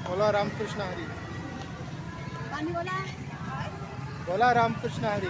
बोला रामकृष्ण हरी. बोला रामकृष्ण हरी.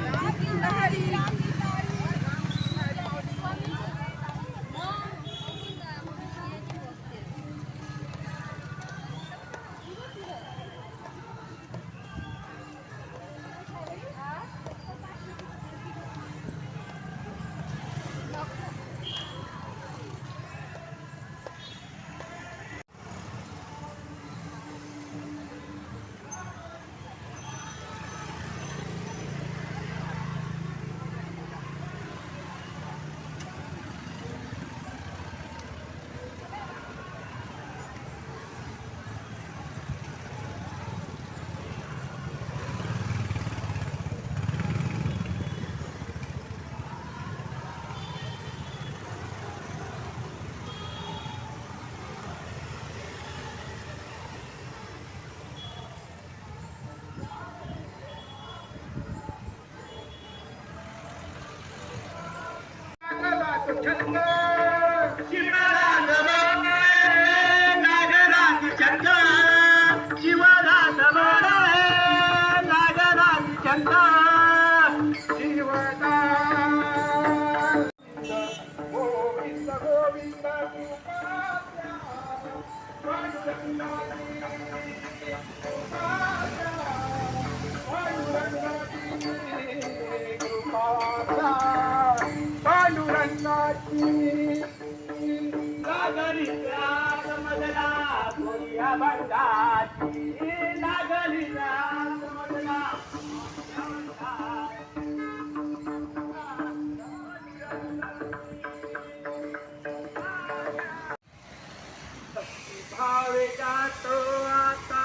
भावे जातो आता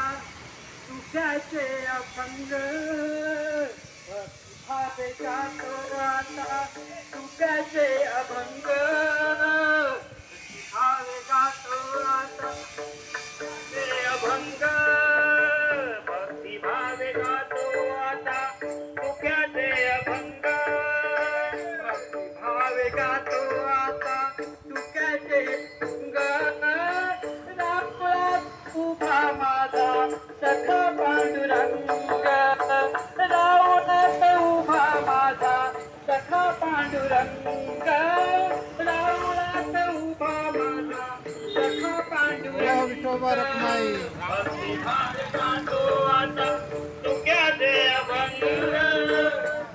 तुझ्याचे अभंग, भावे जातो आता तुझ्याचे अभंग, भावे जातो आता तुझे अभंग, भक्ती भावे जातो आता तुझ्याचे अभंग, भक्ती भावे जातो आता तुझ्याचे अभंग. उभा माझा सखा पांडुरंग, रावणात उभा माझा सखा पांडुरंग, रावणात उभा माझा सखा पांडुरंग. विठोबा रखमाई. भक्ती भावे जातो आता तुझ्याचे अभंग,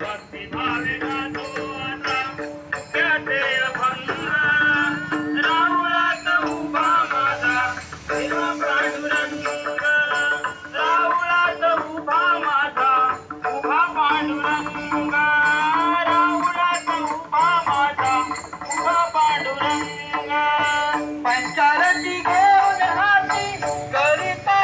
भक्ती भावे जातो आता तुझ्याचे अभंग, रावणात उभा माझा पांडुरंग, रावणात उभा माझा उभा पांडुरंग, रावणात उभा माझा उभा पांडुरंग. पंचारती घेऊन हाती करीता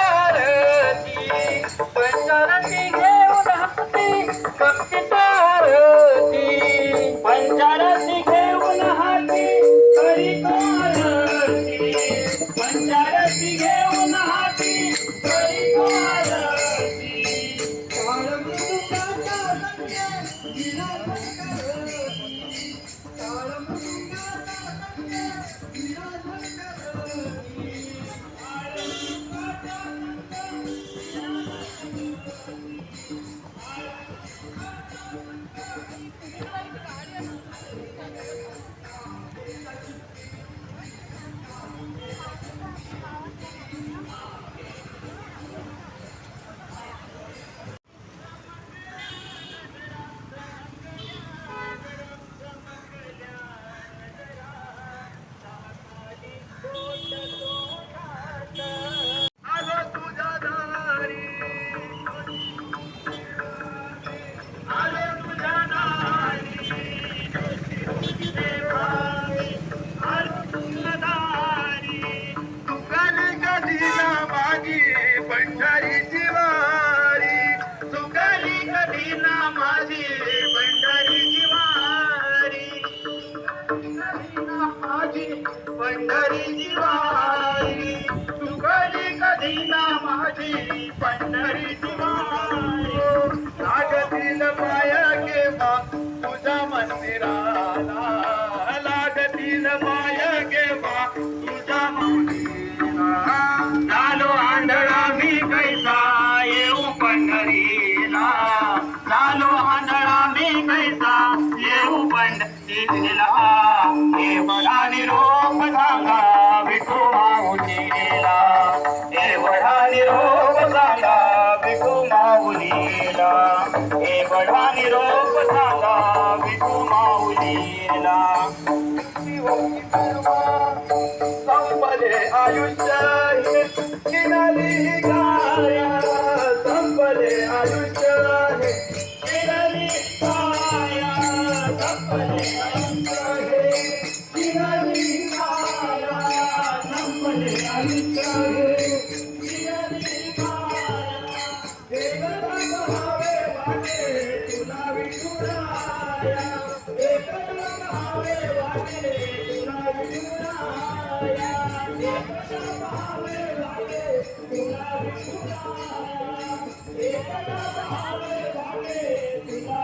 गेला देवळा निरोप सांगा विठू माऊली गेला देवळा निरोप सांगा विठू माऊली गेला देवळा निरोप सांगा विठू माऊली गेला संपले आयुष्य किनारी गाया संपले आयुष्य किनारी गाया संपले आयुष्य किनारी गाया संपले आयुष्य किनारी गाया भावे वाटे तुला विठुराया भावे वाटे तुला विठुराया भावे वाटे तुला विठुराया भावे वाटे तुला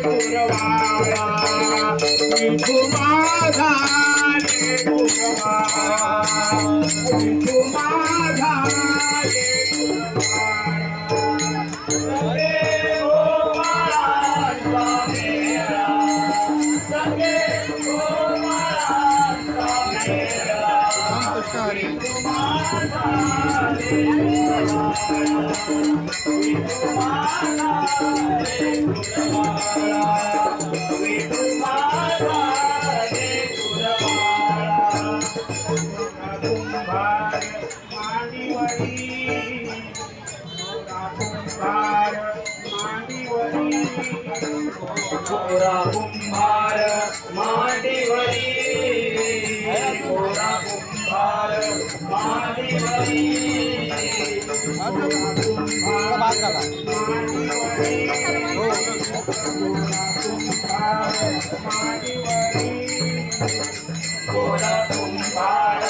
गुरवाया विठू माझा रे गुरवाया विठू माझा रे गुरवाया रे हो माळा स्वामीरा सगे हो माळा स्वामीरा रामकृष्ण हरी गोरा कुंभार मांडीवरी गोरा कुंभार मांडीवरी बात झाला गोरा कुंभार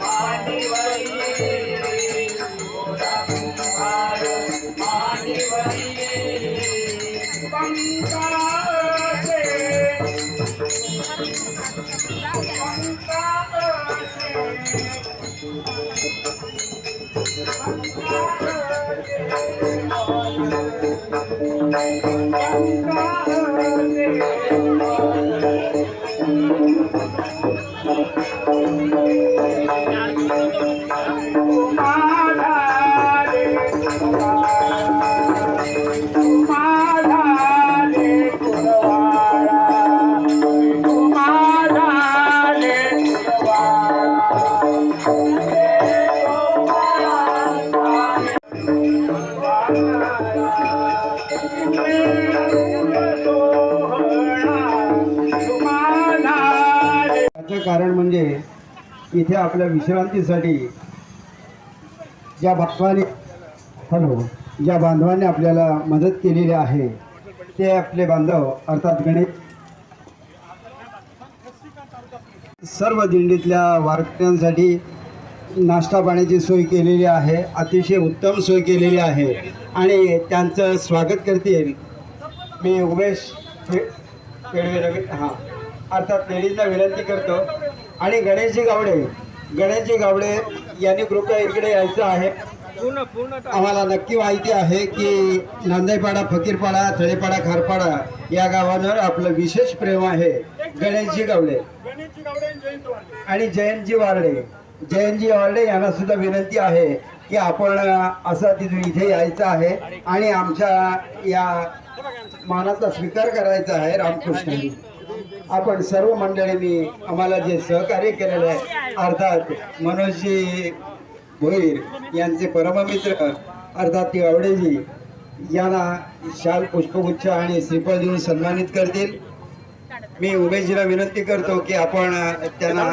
मांडीवरी गोरा कुंभार मांडीवरी पंकाचे कारण म्हणजे इथे आपल्या विश्रांतीसाठी ज्या बांधवांनी आपल्याला मदत केलेली आहे ते आपले बांधव अर्थात गणेश सर्व दिंडीतल्या वारकऱ्यांसाठी नाश्ता पाण्याची सोय केलेली आहे, अतिशय उत्तम सोय केलेली आहे आणि त्यांचं स्वागत करतील मी उमेश अर्थात लेडीजला विनंती करतो आणि गणेशजी गावडे यांनी कृपया इकडे यायचं आहे. आम्हाला नक्की माहिती आहे की नांदाईपाडा, फकीरपाडा, थळेपाडा, खारपाडा या गावांवर आपलं विशेष प्रेम आहे. गणेशजी गावडे आणि जयंतजी वार्डे यांना सुद्धा विनंती आहे की आपण असं तिथून इथे यायचं आहे आणि आमच्या या मानाचा स्वीकार करायचा आहे. रामकृष्ण आपण सर्व मंडळींनी आम्हाला जे सहकार्य केलेलं आहे अर्थात मनोजजी भोईर यांचे परममित्र अर्थात ती गावडेजी यांना शाल, पुष्पगुच्छ आणि श्रीफळ देऊन सन्मानित करतील. मी उमेशजीला विनंती करतो की आपण त्यांना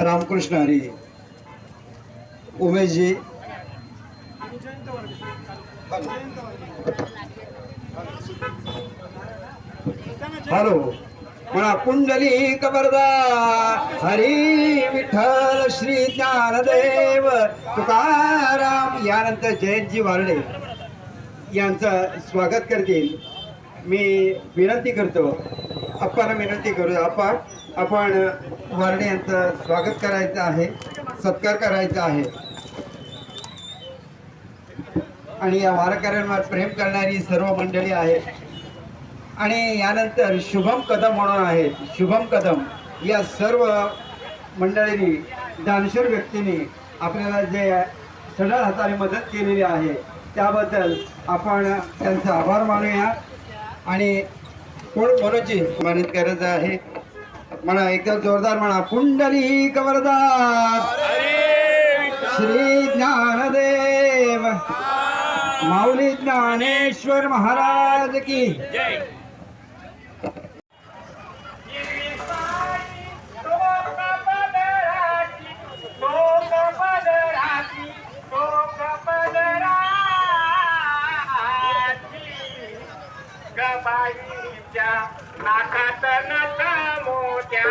रामकृष्ण हरी. उमेशजी हॅलो म्हणा. कुंडली कबरदा हरी विठ्ठल श्री ज्ञानदेव तुकाराम. यानंतर जयंतजी वार्डे यांचं स्वागत करतील. मी विनंती करतो आपण वार्डे यांचं स्वागत करायचं आहे, सत्कार करायचा आहे आणि या वारकऱ्यांवर प्रेम करणारी सर्व मंडळी आहेत. आणि यानंतर शुभम कदम म्हणून आहेत. शुभम कदम या सर्व मंडळींनी, दानशूर व्यक्तींनी आपल्याला जे सढळ हाताने मदत केलेली आहे त्याबद्दल आपण त्यांचा आभार मानूया. आणि कोण मनोजी मानित करायचं आहे म्हणा. एकदम जोरदार म्हणा. कुंडली कवरदा श्री ज्ञानदेव माऊली ज्ञानेश्वर महाराज की जय. नाकात नका मोत्या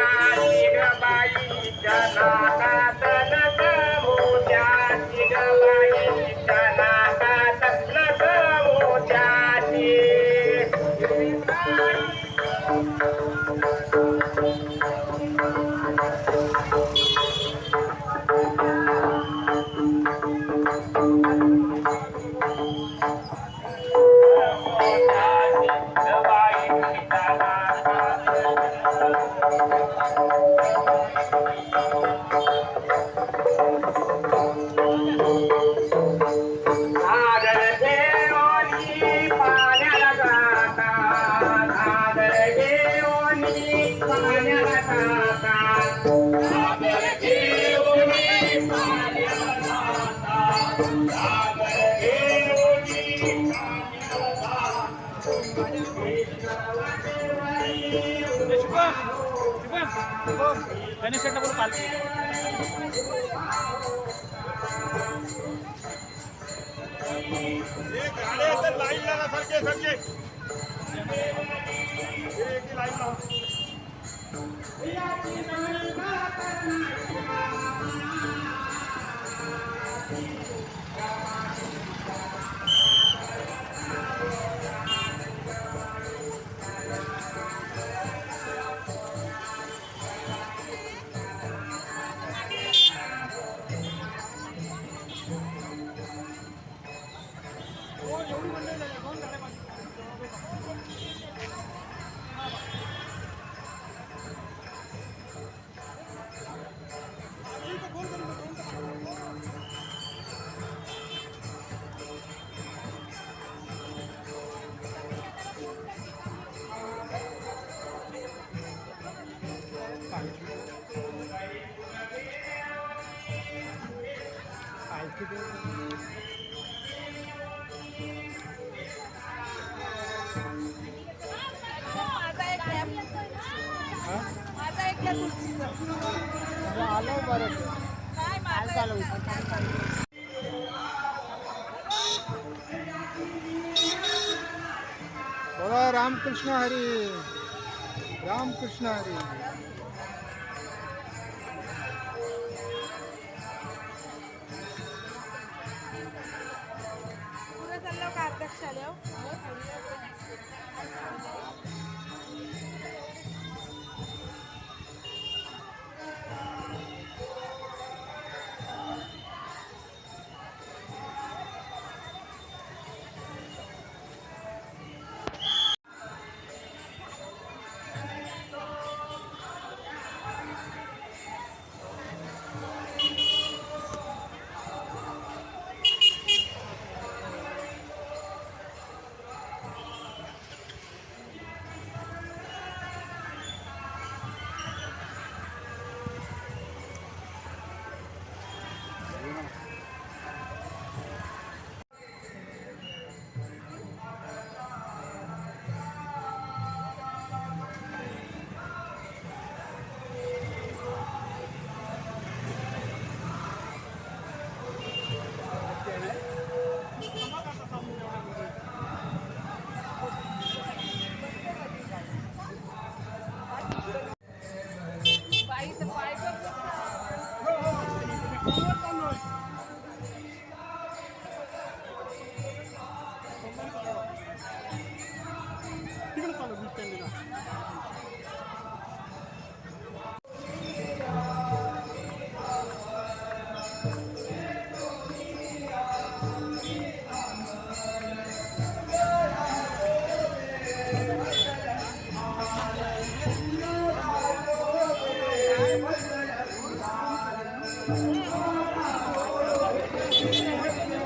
बाईच्या नाकात नका मोत्या बाईच्या नाकात नका मोत्याची. माझा एक आलो बरं चालू बोला रामकृष्ण हरी, रामकृष्ण हरी. पुढे चाललो का अध्यक्ष आल्यावर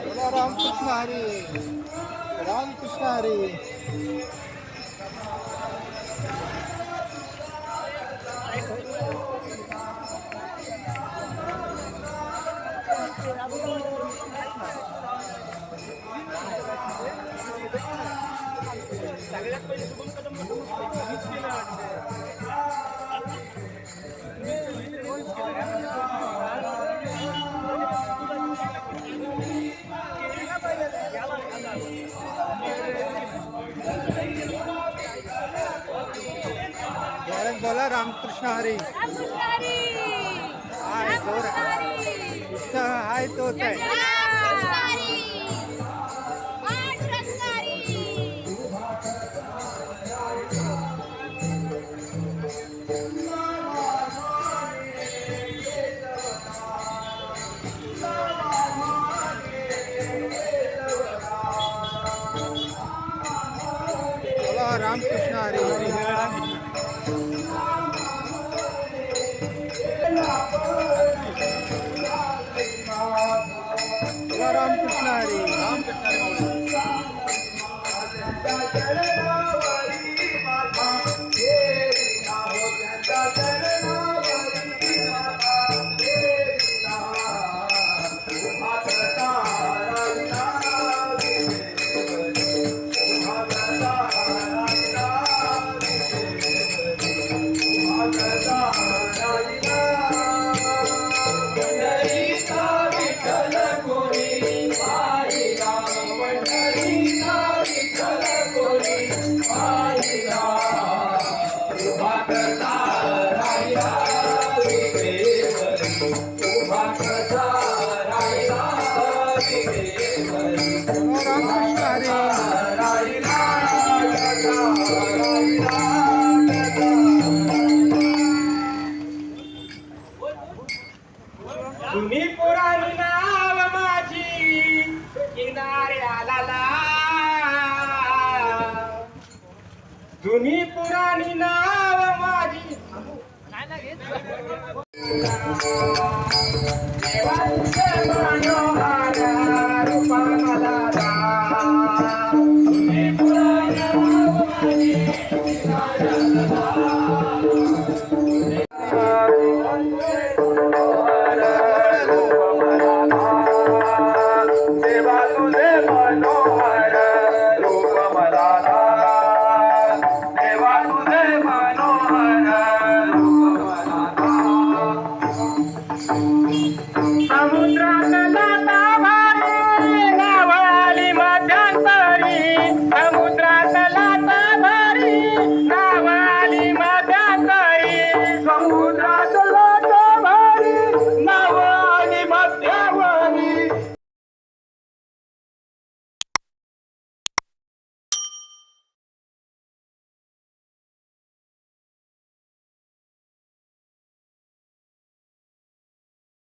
बोला रामकृष्ण हरी, रामकृष्ण हरी. बोला रामकृष्ण हरी. हाय जोर हाय तोच आहे. बोला रामकृष्ण हरी. रामकृष्ण हरी, जुनी पुराणी नाव माझी किनाऱ्याला, जुनी पुराणी नाव माझी देवाचे मनोहर रूप मला जुनी पुराणी नाव माझी किनाऱ्याला. मनोहर रूप मला रुद्रा